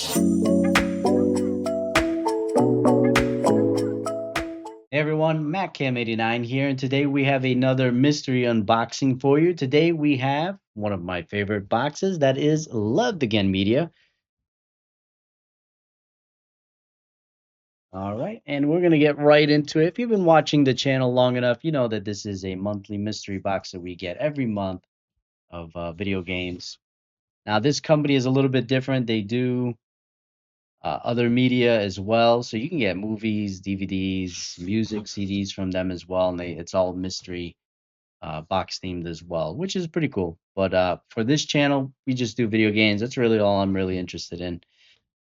Hey everyone, MacCam89 here, and today we have another mystery unboxing for you. Today we have one of my favorite boxes, that is Loved Again Media. All right, and we're going to get right into it. If you've been watching the channel long enough, you know that this is a monthly mystery box that we get every month of video games. Now, this company is a little bit different. They do other media as well, so you can get movies, DVDs, music, CDs from them as well, and it's all mystery box themed as well, which is pretty cool. But for this channel, we just do video games. That's really all I'm really interested in.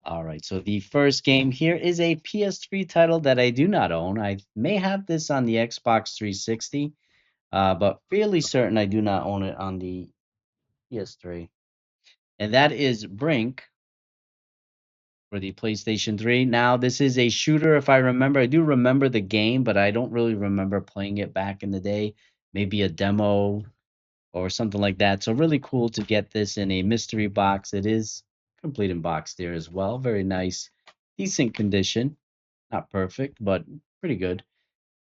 All right, so the first game here is a PS3 title that I do not own. I may have this on the Xbox 360, but fairly certain I do not own it on the PS3. And that is Brink for the PlayStation 3. Now, this is a shooter, if I remember. I do remember the game, but I don't really remember playing it back in the day. Maybe a demo or something like that. So really cool to get this in a mystery box. It is complete in box there as well. Very nice, decent condition. Not perfect, but pretty good.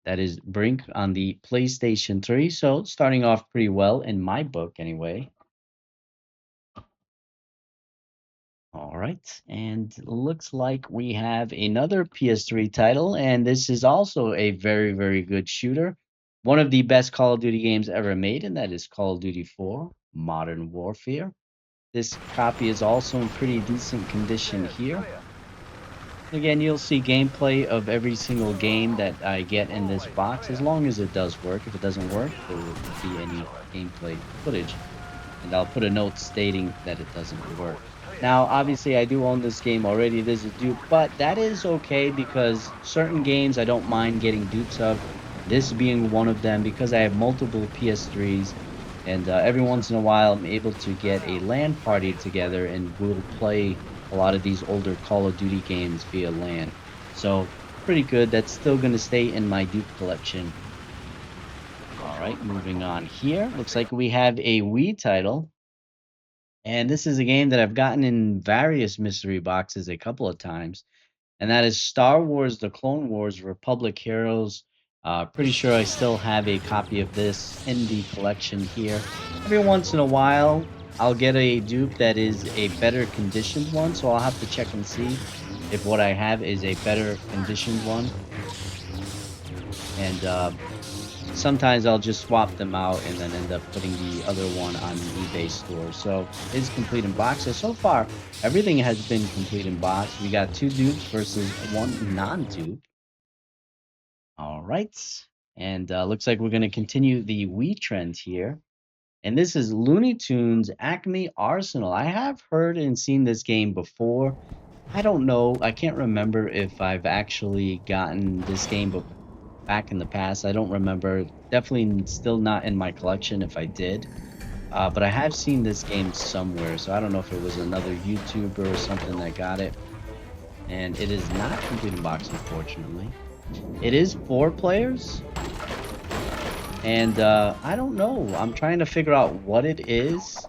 That is Brink on the PlayStation 3. So starting off pretty well in my book anyway. All right, and looks like we have another PS3 title, and this is also a very, very good shooter. One of the best Call of Duty games ever made, and that is Call of Duty 4 Modern Warfare. This copy is also in pretty decent condition here. Again, you'll see gameplay of every single game that I get in this box, as long as it does work. If it doesn't work, there won't be any gameplay footage. And I'll put a note stating that it doesn't work. Now, obviously, I do own this game already. There's a dupe, but that is okay because certain games I don't mind getting dupes of. This being one of them, because I have multiple PS3s, and every once in a while I'm able to get a LAN party together, and we'll play a lot of these older Call of Duty games via LAN. So, pretty good. That's still going to stay in my dupe collection. All right, moving on here. Looks like we have a Wii title. And this is a game that I've gotten in various mystery boxes a couple of times. And that is Star Wars The Clone Wars Republic Heroes. Pretty sure I still have a copy of this in the collection here. Every once in a while, I'll get a dupe that is a better conditioned one. So I'll have to check and see if what I have is a better conditioned one. And sometimes I'll just swap them out and then end up putting the other one on the eBay store. So it's complete in box. So far, everything has been complete in box. We got 2 dupes versus 1 non-dupe. All right. And looks like we're going to continue the Wii trend here. And this is Looney Tunes Acme Arsenal. I have heard and seen this game before. I don't know. I can't remember if I've actually gotten this game back in the past. I don't remember. Definitely still not in my collection if I did. But I have seen this game somewhere, so I don't know if it was another YouTuber or something that got it. And it is not complete in box, unfortunately. It is 4 players. And I don't know. I'm trying to figure out what it is.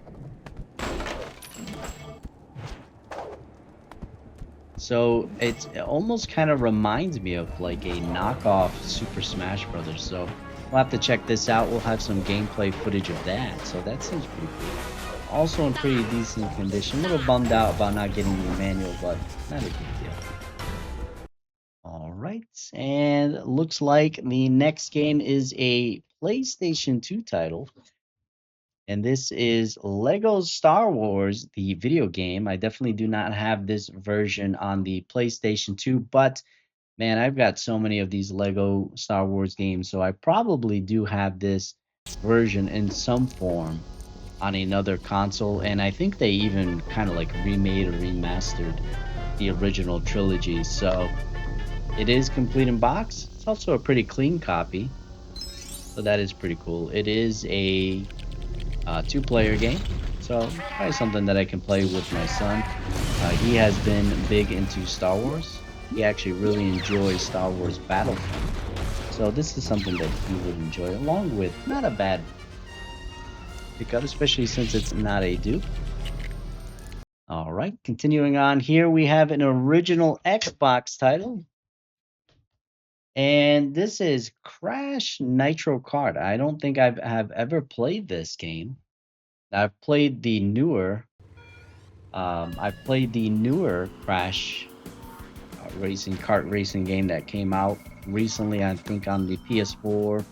So it almost kind of reminds me of like a knockoff Super Smash Brothers. So we'll have to check this out. We'll have some gameplay footage of that. So that seems pretty cool. Also in pretty decent condition. A little bummed out about not getting the manual, but not a big deal. All right, and looks like the next game is a PlayStation 2 title. And this is Lego Star Wars, the video game. I definitely do not have this version on the PlayStation 2, but man, I've got so many of these Lego Star Wars games, so I probably do have this version in some form on another console. And I think they even kind of like remade or remastered the original trilogy. So it is complete in box. It's also a pretty clean copy, so that is pretty cool. It is a 2-player game, so probably something that I can play with my son. He has been big into Star Wars. He actually really enjoys Star Wars Battlefront, so this is something that he would enjoy, along with not a bad pickup, especially since it's not a dupe. All right, continuing on here, we have an original Xbox title. And this is Crash Nitro Kart. I don't think have ever played this game. I've played the newer Crash racing kart racing game that came out recently, I think on the PS4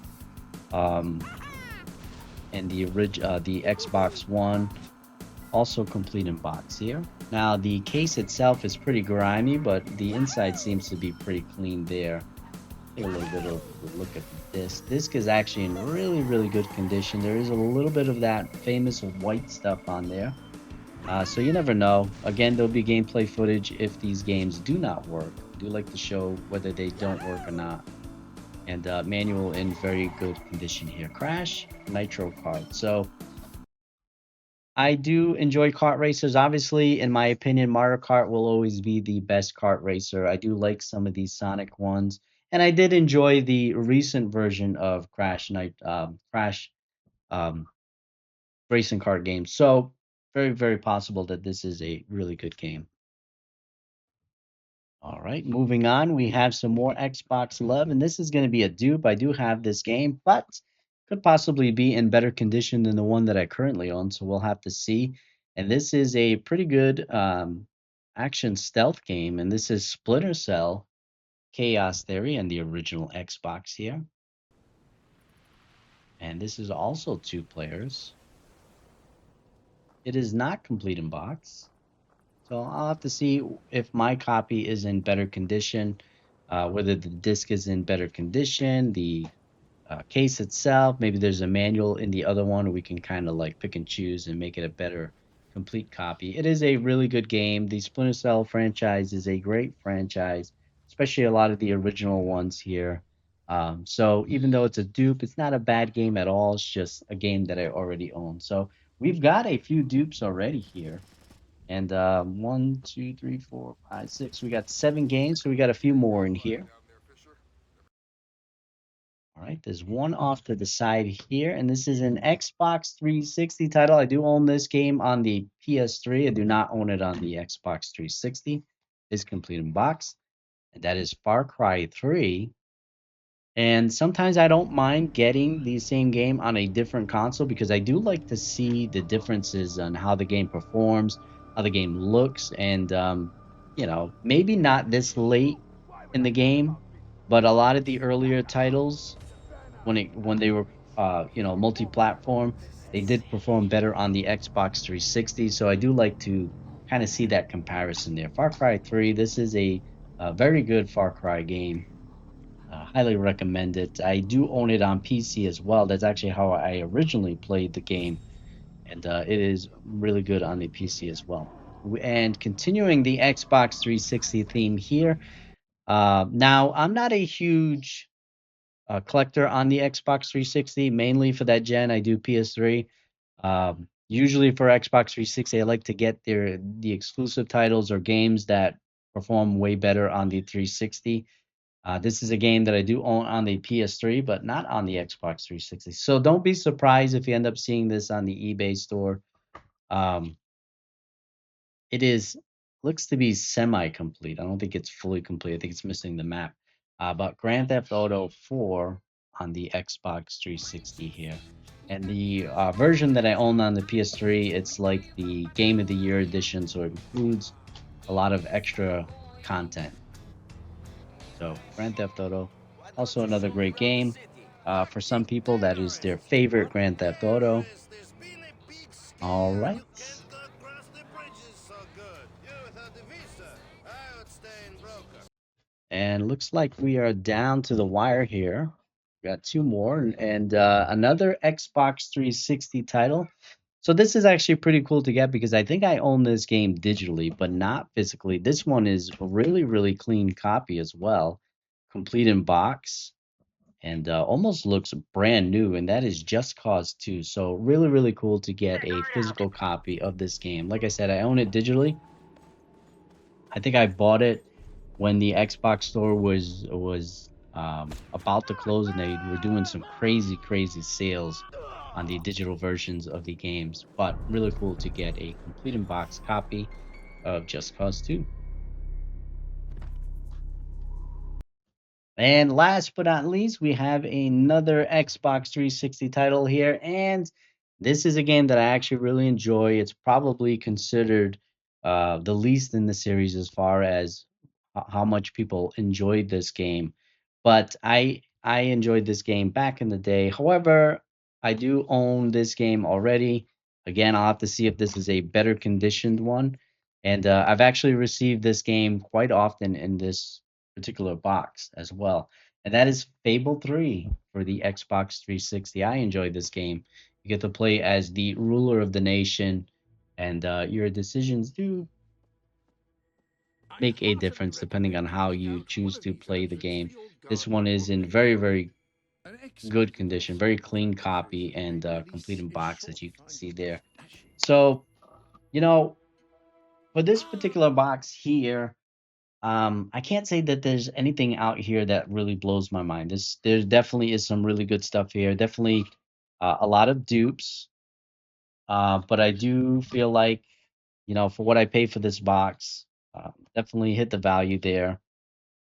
um, and the Xbox One, also complete in box here. Now the case itself is pretty grimy, but the inside seems to be pretty clean there. Take a little bit of a look at the disc. Disc is actually in really, really good condition. There is a little bit of that famous white stuff on there. So you never know. Again, there'll be gameplay footage if these games do not work. I do like to show whether they don't work or not. And manual in very good condition here. Crash Nitro Kart. So I do enjoy kart racers. Obviously, in my opinion, Mario Kart will always be the best kart racer. I do like some of these Sonic ones, and I did enjoy the recent version of Crash um, racing kart game. So very, very possible that this is a really good game. All right, moving on, we have some more Xbox love, and this is going to be a dupe. I do have this game, but could possibly be in better condition than the one that I currently own, so we'll have to see. And this is a pretty good action stealth game, and this is Splinter Cell Chaos Theory and the original Xbox here. And this is also 2 players. It is not complete in box. So I'll have to see if my copy is in better condition, whether the disc is in better condition, the case itself. Maybe there's a manual in the other one. We can kind of like pick and choose and make it a better complete copy. It is a really good game. The Splinter Cell franchise is a great franchise, especially a lot of the original ones here. So even though it's a dupe, it's not a bad game at all. It's just a game that I already own. So we've got a few dupes already here. And 1, 2, 3, 4, 5, 6. We got 7 games, so we got a few more in here. All right, there's one off to the side here, and this is an Xbox 360 title. I do own this game on the PS3. I do not own it on the Xbox 360. It's complete in box, and that is Far Cry 3. And sometimes I don't mind getting the same game on a different console because I do like to see the differences on how the game performs, how the game looks, and maybe not this late in the game, but a lot of the earlier titles when they were multi-platform, they did perform better on the Xbox 360. So I do like to kind of see that comparison there. Far Cry 3, this is a very good Far Cry game. Highly recommend it. I do own it on PC as well. That's actually how I originally played the game, and it is really good on the PC as well. And continuing the Xbox 360 theme here. Now, I'm not a huge collector on the Xbox 360, mainly for that gen. I do PS3. Usually for Xbox 360, I like to get the exclusive titles or games that perform way better on the 360. This is a game that I do own on the PS3, but not on the Xbox 360. So don't be surprised if you end up seeing this on the eBay store. Um, it looks to be semi-complete. I don't think it's fully complete. I think it's missing the map. But Grand Theft Auto 4 on the Xbox 360 here. And the version that I own on the PS3, it's like the Game of the Year edition, so it includes a lot of extra content. So Grand Theft Auto, also another great game. For some people, that is their favorite Grand Theft Auto. All right. And looks like we are down to the wire here. We got 2 more and another Xbox 360 title. So this is actually pretty cool to get because I think I own this game digitally, but not physically. This one is a really, really clean copy as well, complete in box, and almost looks brand new. And that is Just Cause 2. So really, really cool to get a physical copy of this game. Like I said, I own it digitally. I think I bought it when the Xbox store was about to close, and they were doing some crazy sales on the digital versions of the games. But really cool to get a complete in box copy. of Just Cause 2. And last but not least, we have another Xbox 360 title here. And this is a game that I actually really enjoy. It's probably considered the least in the series as far as how much people enjoyed this game. But I enjoyed this game back in the day. However, I do own this game already. Again, I'll have to see if this is a better conditioned one. And I've actually received this game quite often in this particular box as well. And that is Fable 3 for the Xbox 360. I enjoyed this game. You get to play as the ruler of the nation, and your decisions do make a difference depending on how you choose to play the game. This one is in very, very good condition, very clean copy, and complete in box, as you can see there. So, you know, for this particular box here, I can't say that there's anything out here that really blows my mind. There definitely is some really good stuff here. Definitely a lot of dupes, but I do feel like, for what I pay for this box, definitely hit the value there.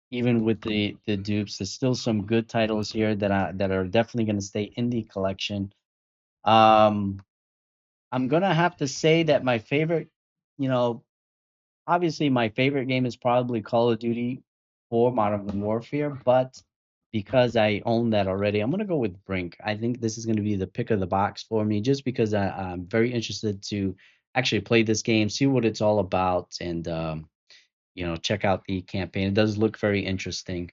Even with the dupes, there's still some good titles here that are definitely going to stay in the collection. Um, I'm gonna have to say that my favorite, you know, obviously my favorite game is probably Call of Duty 4 Modern Warfare, but because I own that already, I'm gonna go with Brink. I think this is gonna be the pick of the box for me, just because I'm very interested to actually play this game, see what it's all about, and check out the campaign. It does look very interesting.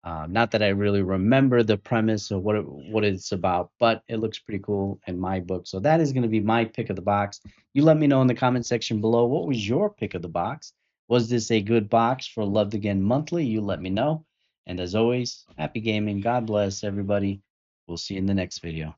Not that I really remember the premise or what it's about, but it looks pretty cool in my book. So that is going to be my pick of the box. You let me know in the comment section below, what was your pick of the box? Was this a good box for Loved Again Monthly? You let me know. And as always, happy gaming. God bless everybody. We'll see you in the next video.